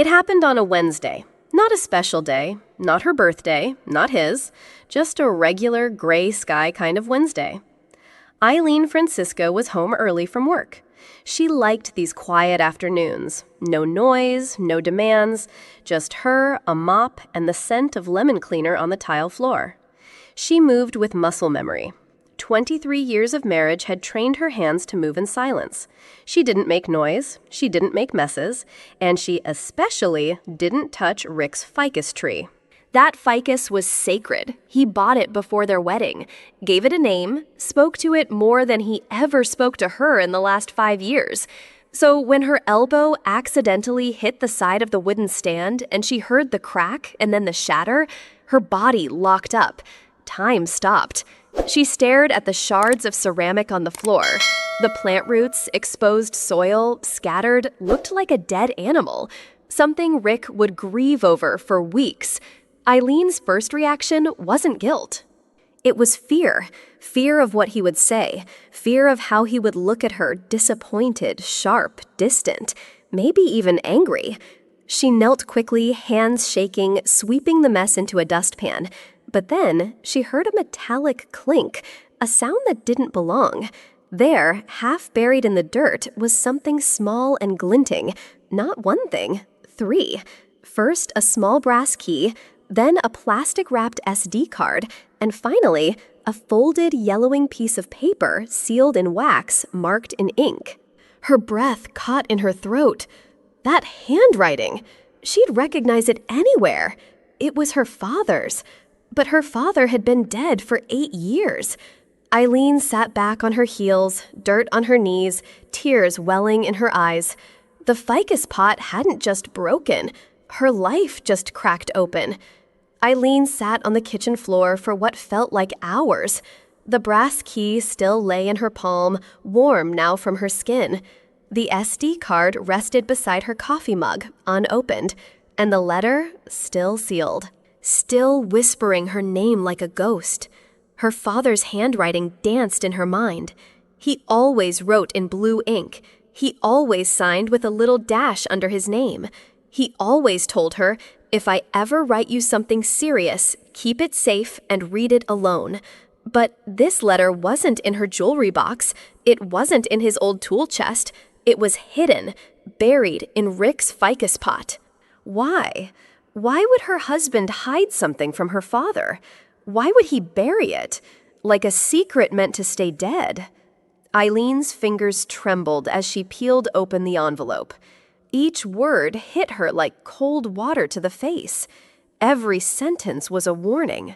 It happened on a Wednesday. Not a special day, not her birthday, not his, just a regular gray sky kind of Wednesday. Eileen Francisco was home early from work. She liked these quiet afternoons. No noise, no demands, just her, a mop, and the scent of lemon cleaner on the tile floor. She moved with muscle memory. 23 years of marriage had trained her hands to move in silence. She didn't make noise, she didn't make messes, and she especially didn't touch Rick's ficus tree. That ficus was sacred. He bought it before their wedding, gave it a name, spoke to it more than he ever spoke to her in the last 5 years. So when her elbow accidentally hit the side of the wooden stand and she heard the crack and then the shatter, her body locked up. Time stopped. She stared at the shards of ceramic on the floor. The plant roots, exposed soil, scattered, looked like a dead animal. Something Rick would grieve over for weeks. Eileen's first reaction wasn't guilt. It was fear. Fear of what he would say. Fear of how he would look at her, disappointed, sharp, distant, maybe even angry. She knelt quickly, hands shaking, sweeping the mess into a dustpan. But then she heard a metallic clink, a sound that didn't belong. There, half buried in the dirt, was something small and glinting. Not one thing, 3. First, a small brass key, then a plastic-wrapped SD card, and finally, a folded, yellowing piece of paper sealed in wax, marked in ink. Her breath caught in her throat. That handwriting! She'd recognize it anywhere. It was her father's. But her father had been dead for 8 years. Eileen sat back on her heels, dirt on her knees, tears welling in her eyes. The ficus pot hadn't just broken. Her life just cracked open. Eileen sat on the kitchen floor for what felt like hours. The brass key still lay in her palm, warm now from her skin. The SD card rested beside her coffee mug, unopened, and the letter still sealed. Still whispering her name like a ghost. Her father's handwriting danced in her mind. He always wrote in blue ink. He always signed with a little dash under his name. He always told her, "If I ever write you something serious, keep it safe and read it alone." But this letter wasn't in her jewelry box. It wasn't in his old tool chest. It was hidden, buried in Rick's ficus pot. Why? Why would her husband hide something from her father? Why would he bury it? Like a secret meant to stay dead. Eileen's fingers trembled as she peeled open the envelope. Each word hit her like cold water to the face. Every sentence was a warning.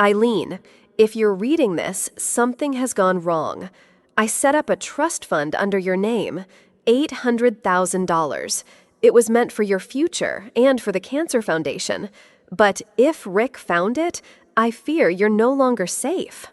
Eileen, if you're reading this, something has gone wrong. I set up a trust fund under your name, $800,000. It was meant for your future and for the Cancer Foundation. But if Rick found it, I fear you're no longer safe.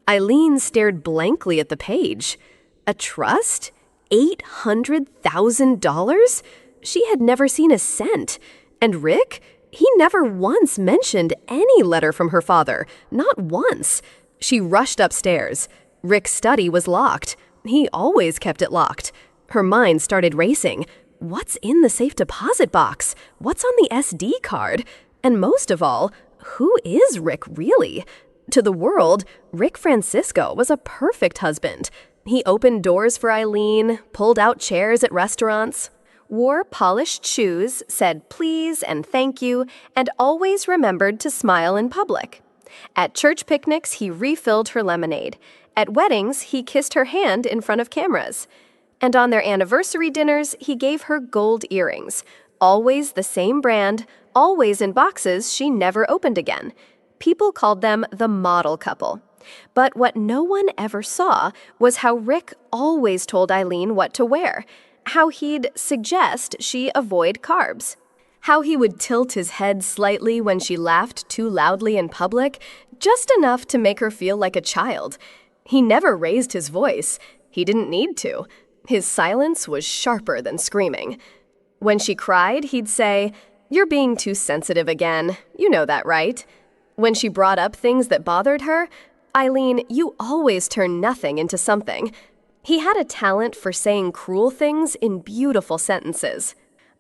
Eileen stared blankly at the page. A trust? $800,000? She had never seen a cent. And Rick? He never once mentioned any letter from her father. Not once. She rushed upstairs. Rick's study was locked. He always kept it locked. Her mind started racing. What's in the safe deposit box? What's on the SD card? And most of all, who is Rick really? To the world, Rick Francisco was a perfect husband. He opened doors for Eileen, pulled out chairs at restaurants, wore polished shoes, said please and thank you, and always remembered to smile in public. At church picnics, he refilled her lemonade. At weddings, he kissed her hand in front of cameras. And on their anniversary dinners, he gave her gold earrings, always the same brand, always in boxes she never opened again. People called them the model couple. But what no one ever saw was how Rick always told Eileen what to wear, how he'd suggest she avoid carbs, how he would tilt his head slightly when she laughed too loudly in public, just enough to make her feel like a child. He never raised his voice. He didn't need to. His silence was sharper than screaming. When she cried, he'd say, "You're being too sensitive again. You know that, right?" When she brought up things that bothered her, "Eileen, you always turn nothing into something." He had a talent for saying cruel things in beautiful sentences.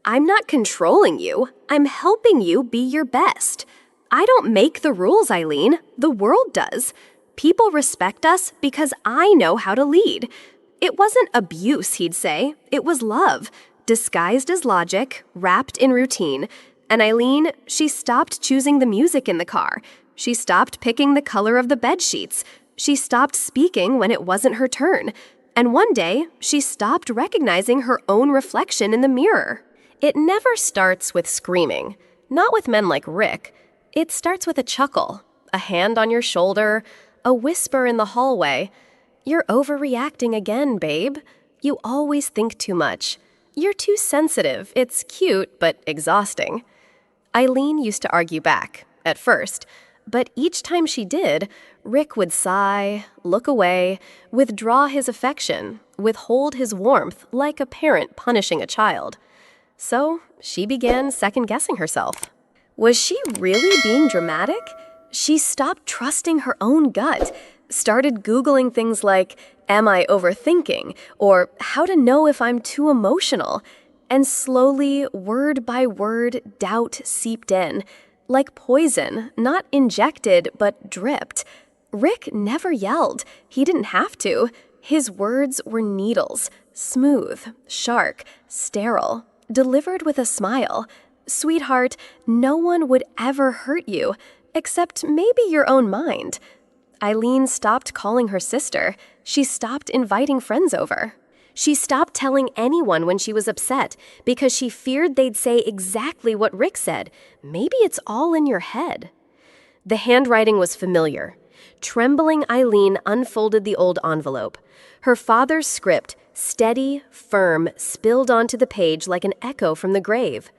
I'm not controlling you. I'm helping you be your best. I don't make the rules, Eileen. The world does. People respect us because I know how to lead. It wasn't abuse, he'd say. It was love, disguised as logic, wrapped in routine. And Eileen, she stopped choosing the music in the car. She stopped picking the color of the bed sheets. She stopped speaking when it wasn't her turn. And one day, she stopped recognizing her own reflection in the mirror. It never starts with screaming. Not with men like Rick. It starts with a chuckle, a hand on your shoulder, a whisper in the hallway. You're overreacting again, babe. You always think too much. You're too sensitive. It's cute, but exhausting. Eileen used to argue back, at first, but each time she did, Rick would sigh, look away, withdraw his affection, withhold his warmth like a parent punishing a child. So she began second-guessing herself. Was she really being dramatic? She stopped trusting her own gut, started Googling things like, "Am I overthinking?" or "How to know if I'm too emotional?" And slowly, word by word, doubt seeped in. Like poison, not injected, but dripped. Rick never yelled. He didn't have to. His words were needles, smooth, sharp, sterile, delivered with a smile. "Sweetheart, no one would ever hurt you, except maybe your own mind." Eileen stopped calling her sister. She stopped inviting friends over. She stopped telling anyone when she was upset because she feared they'd say exactly what Rick said. Maybe it's all in your head. The handwriting was familiar. Trembling Eileen unfolded the old envelope. Her father's script, steady, firm, spilled onto the page like an echo from the grave.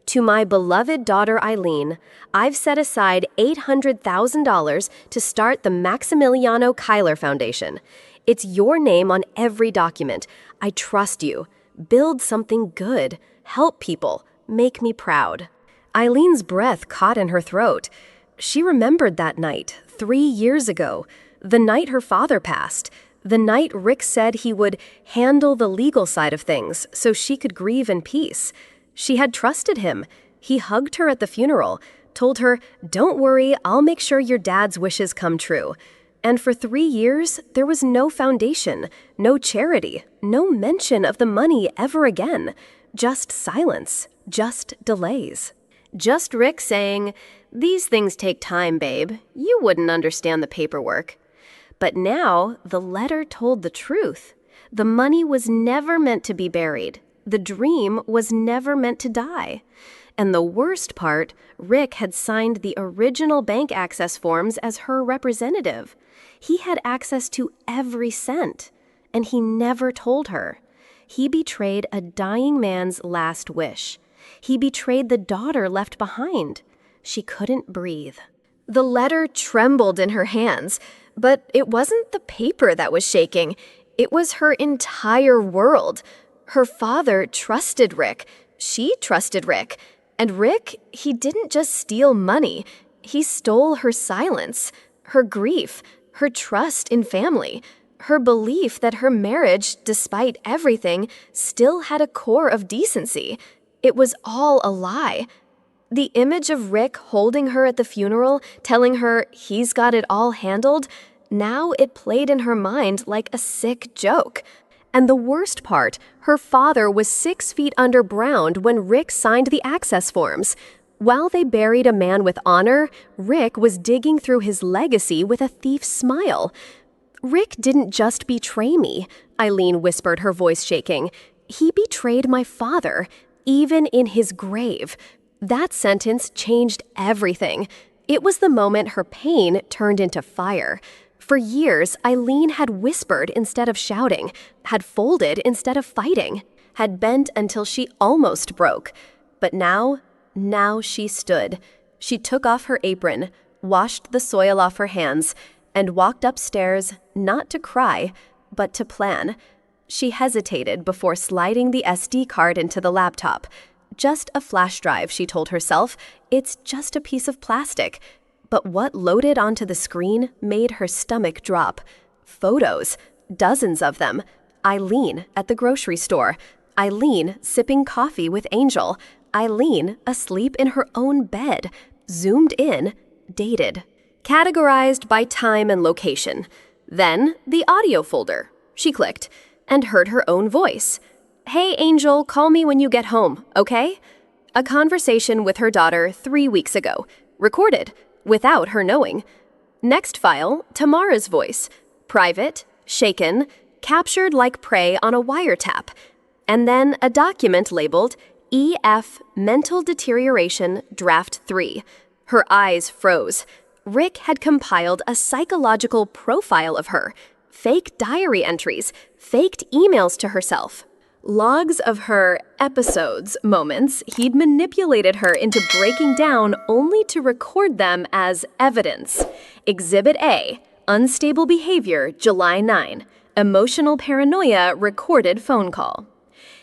"To my beloved daughter Eileen, I've set aside $800,000 to start the Maximiliano Kyler Foundation. It's your name on every document. I trust you. Build something good. Help people. Make me proud." Eileen's breath caught in her throat. She remembered that night, 3 years ago, the night her father passed, the night Rick said he would handle the legal side of things so she could grieve in peace. She had trusted him. He hugged her at the funeral, told her, "Don't worry, I'll make sure your dad's wishes come true." And for 3 years, there was no foundation, no charity, no mention of the money ever again. Just silence, just delays. Just Rick saying, "These things take time, babe. You wouldn't understand the paperwork." But now, the letter told the truth. The money was never meant to be buried. The dream was never meant to die. And the worst part, Rick had signed the original bank access forms as her representative. He had access to every cent, and he never told her. He betrayed a dying man's last wish. He betrayed the daughter left behind. She couldn't breathe. The letter trembled in her hands, but it wasn't the paper that was shaking. It was her entire world. Her father trusted Rick. She trusted Rick. And Rick, he didn't just steal money. He stole her silence, her grief, her trust in family, her belief that her marriage, despite everything, still had a core of decency. It was all a lie. The image of Rick holding her at the funeral, telling her he's got it all handled, now it played in her mind like a sick joke. And the worst part, her father was 6 feet underground when Rick signed the access forms. While they buried a man with honor, Rick was digging through his legacy with a thief's smile. "Rick didn't just betray me," Eileen whispered, her voice shaking. "He betrayed my father, even in his grave." That sentence changed everything. It was the moment her pain turned into fire. For years, Eileen had whispered instead of shouting, had folded instead of fighting, had bent until she almost broke. But now she stood. She took off her apron, washed the soil off her hands, and walked upstairs, not to cry, but to plan. She hesitated before sliding the SD card into the laptop. Just a flash drive, she told herself. It's just a piece of plastic. But what loaded onto the screen made her stomach drop. Photos, dozens of them. Eileen at the grocery store. Eileen sipping coffee with Angel. Eileen asleep in her own bed. Zoomed in. Dated. Categorized by time and location. Then the audio folder. She clicked and heard her own voice. "Hey, Angel, call me when you get home, okay?" A conversation with her daughter 3 weeks ago. Recorded, without her knowing. Next file, Tamara's voice. Private, shaken, captured like prey on a wiretap. And then a document labeled EF Mental Deterioration Draft 3. Her eyes froze. Rick had compiled a psychological profile of her. Fake diary entries, faked emails to herself. Logs of her episodes, moments, he'd manipulated her into breaking down only to record them as evidence. Exhibit A, unstable behavior, July 9. Emotional paranoia, recorded phone call.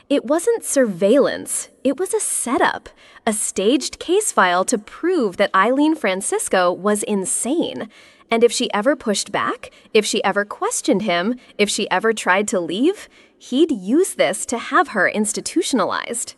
It wasn't surveillance, it was a setup, a staged case file to prove that Eileen Francisco was insane. And if she ever pushed back, if she ever questioned him, if she ever tried to leave, he'd use this to have her institutionalized.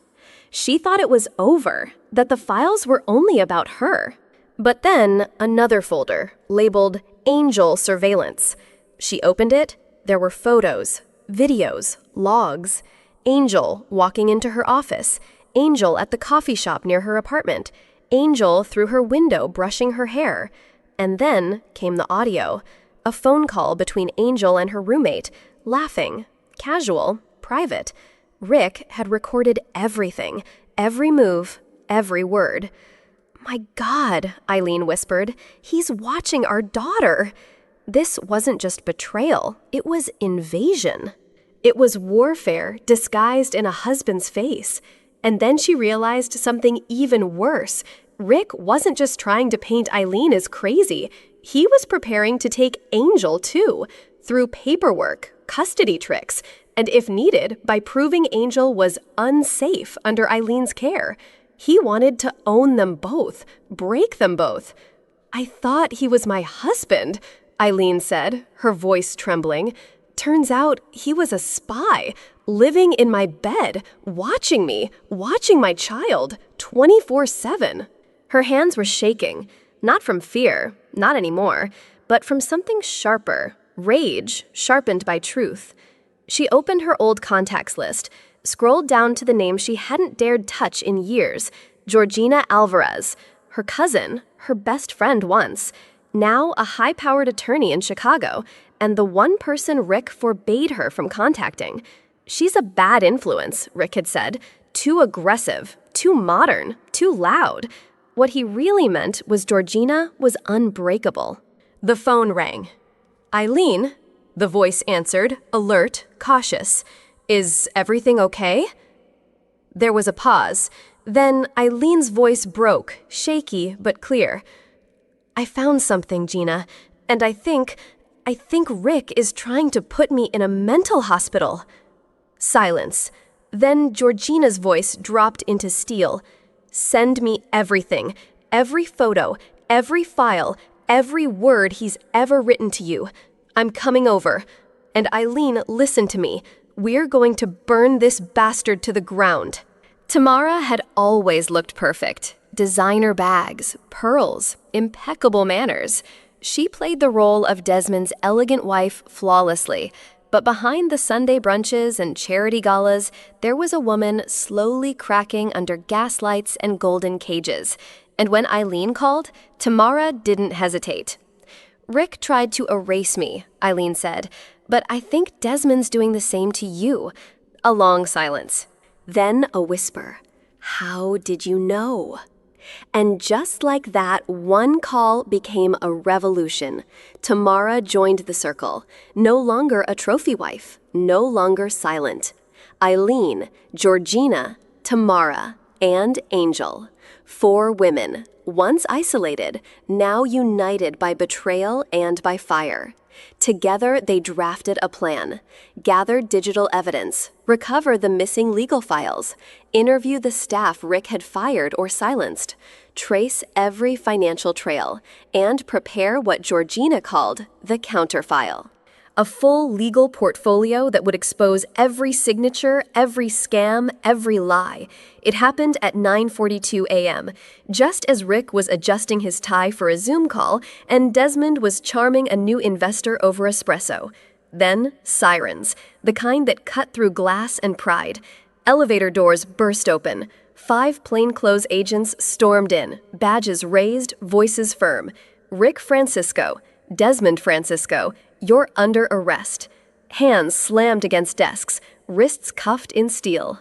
She thought it was over, that the files were only about her. But then, another folder, labeled Angel Surveillance. She opened it. There were photos, videos, logs. Angel walking into her office. Angel at the coffee shop near her apartment. Angel through her window brushing her hair. And then came the audio. A phone call between Angel and her roommate, laughing, casual, private. Rick had recorded everything, every move, every word. "My God," Eileen whispered, "he's watching our daughter." This wasn't just betrayal, it was invasion. It was warfare disguised in a husband's face. And then she realized something even worse. Rick wasn't just trying to paint Eileen as crazy. He was preparing to take Angel, too, through paperwork, custody tricks, and if needed, by proving Angel was unsafe under Eileen's care. He wanted to own them both, break them both. "I thought he was my husband," Eileen said, her voice trembling. "Turns out he was a spy, living in my bed, watching me, watching my child, 24/7. Her hands were shaking, not from fear, not anymore, but from something sharper, rage sharpened by truth. She opened her old contacts list, scrolled down to the name she hadn't dared touch in years, Georgina Alvarez, her cousin, her best friend once, now a high-powered attorney in Chicago, and the one person Rick forbade her from contacting. "She's a bad influence," Rick had said. "Too aggressive, too modern, too loud." What he really meant was Georgina was unbreakable. The phone rang. "Eileen?" The voice answered, alert, cautious. "Is everything okay?" There was a pause. Then Eileen's voice broke, shaky but clear. "I found something, Gina, and I think Rick is trying to put me in a mental hospital." Silence. Then Georgina's voice dropped into steel. "Send me everything, every photo, every file, every word he's ever written to you. I'm coming over. And Eileen, listen to me. We're going to burn this bastard to the ground." Tamara had always looked perfect. Designer bags, pearls, impeccable manners. She played the role of Desmond's elegant wife flawlessly, but behind the Sunday brunches and charity galas, there was a woman slowly cracking under gaslights and golden cages. And when Eileen called, Tamara didn't hesitate. "Rick tried to erase me," Eileen said, "but I think Desmond's doing the same to you." A long silence. Then a whisper. "How did you know?" And just like that, one call became a revolution. Tamara joined the circle, no longer a trophy wife, no longer silent. Eileen, Georgina, Tamara, and Angel. 4 women, once isolated, now united by betrayal and by fire. Together, they drafted a plan, gathered digital evidence, recover the missing legal files, interview the staff Rick had fired or silenced, trace every financial trail, and prepare what Georgina called the counterfile. A full legal portfolio that would expose every signature, every scam, every lie. It happened at 9:42 a.m., just as Rick was adjusting his tie for a Zoom call and Desmond was charming a new investor over espresso. Then, sirens, the kind that cut through glass and pride. Elevator doors burst open. 5 plainclothes agents stormed in, badges raised, voices firm. Rick Francisco, Desmond Francisco, you're under arrest. Hands slammed against desks, wrists cuffed in steel.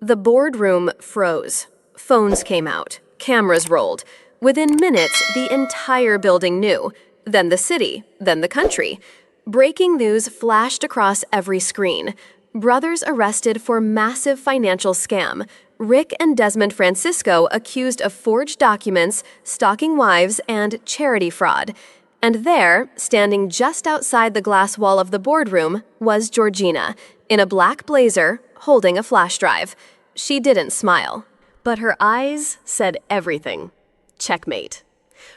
The boardroom froze. Phones came out. Cameras rolled. Within minutes, the entire building knew. Then the city. Then the country. Breaking news flashed across every screen. Brothers arrested for massive financial scam. Rick and Desmond Francisco accused of forged documents, stalking wives, and charity fraud. And there, standing just outside the glass wall of the boardroom, was Georgina, in a black blazer, holding a flash drive. She didn't smile, but her eyes said everything. Checkmate.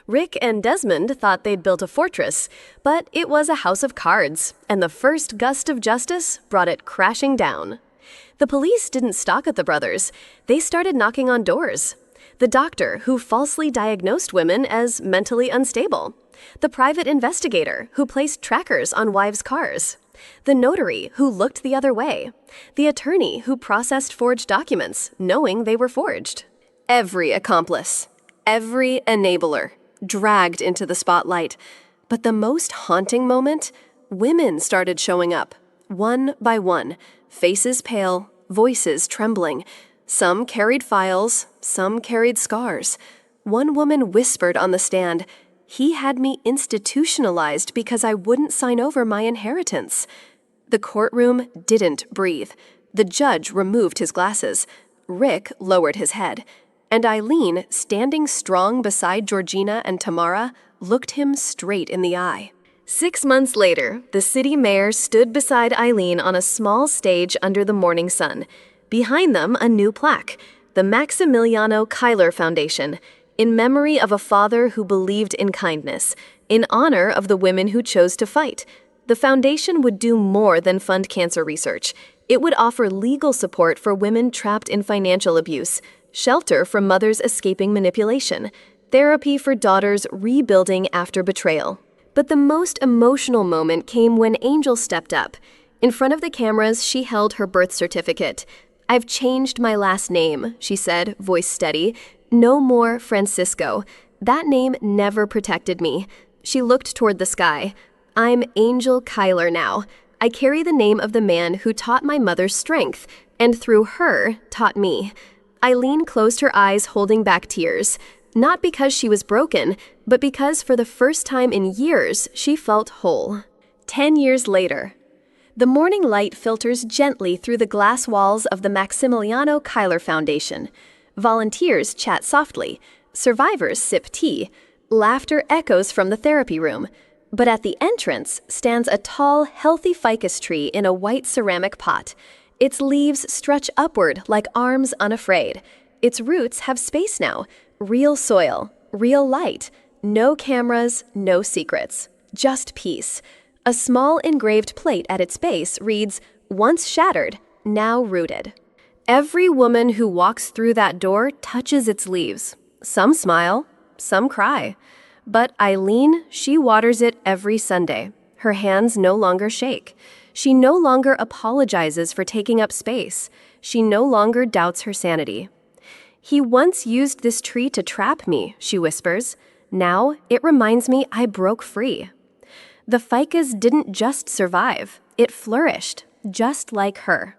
Rick and Desmond thought they'd built a fortress, but it was a house of cards, and the first gust of justice brought it crashing down. The police didn't stalk at the brothers. They started knocking on doors. The doctor who falsely diagnosed women as mentally unstable. The private investigator who placed trackers on wives' cars. The notary who looked the other way. The attorney who processed forged documents, knowing they were forged. Every accomplice, every enabler, dragged into the spotlight. But the most haunting moment? Women started showing up, one by one, faces pale, voices trembling. Some carried files, some carried scars. One woman whispered on the stand, "He had me institutionalized because I wouldn't sign over my inheritance." The courtroom didn't breathe. The judge removed his glasses. Rick lowered his head. And Eileen, standing strong beside Georgina and Tamara, looked him straight in the eye. 6 months later, the city mayor stood beside Eileen on a small stage under the morning sun. Behind them, a new plaque, the Maximiliano Keiler Foundation, in memory of a father who believed in kindness, in honor of the women who chose to fight. The foundation would do more than fund cancer research. It would offer legal support for women trapped in financial abuse, shelter for mothers escaping manipulation, therapy for daughters rebuilding after betrayal. But the most emotional moment came when Angel stepped up. In front of the cameras, she held her birth certificate. "I've changed my last name," she said, voice steady. "No more Francisco. That name never protected me." She looked toward the sky. "I'm Angel Keiler now. I carry the name of the man who taught my mother's strength, and through her, taught me." Eileen closed her eyes, holding back tears. Not because she was broken, but because for the first time in years, she felt whole. 10 years later. The morning light filters gently through the glass walls of the Maximiliano Keiler Foundation. Volunteers chat softly. Survivors sip tea. Laughter echoes from the therapy room. But at the entrance stands a tall, healthy ficus tree in a white ceramic pot. Its leaves stretch upward like arms unafraid. Its roots have space now. Real soil, real light. No cameras, no secrets. Just peace. A small engraved plate at its base reads, "Once shattered, now rooted." Every woman who walks through that door touches its leaves. Some smile, some cry. But Eileen, she waters it every Sunday. Her hands no longer shake. She no longer apologizes for taking up space. She no longer doubts her sanity. "He once used this tree to trap me," she whispers. "Now it reminds me I broke free." The ficus didn't just survive. It flourished, just like her.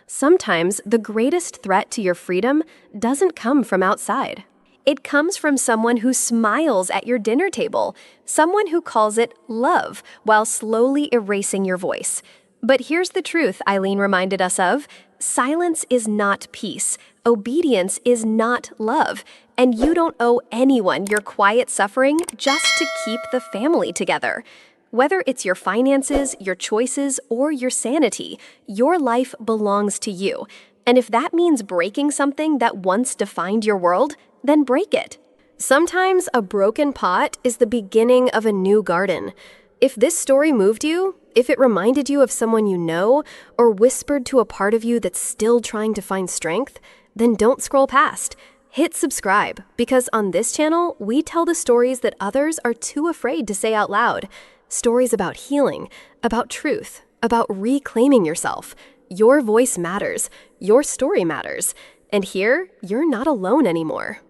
Sometimes the greatest threat to your freedom doesn't come from outside. It comes from someone who smiles at your dinner table, someone who calls it love while slowly erasing your voice. But here's the truth Eileen reminded us of. Silence is not peace. Obedience is not love. And you don't owe anyone your quiet suffering just to keep the family together. Whether it's your finances, your choices, or your sanity, your life belongs to you. And if that means breaking something that once defined your world, then break it. Sometimes a broken pot is the beginning of a new garden. If this story moved you, If it reminded you of someone you know, or whispered to a part of you that's still trying to find strength, then don't scroll past. Hit subscribe, because on this channel, we tell the stories that others are too afraid to say out loud. Stories about healing, about truth, about reclaiming yourself. Your voice matters. Your story matters. And here, you're not alone anymore.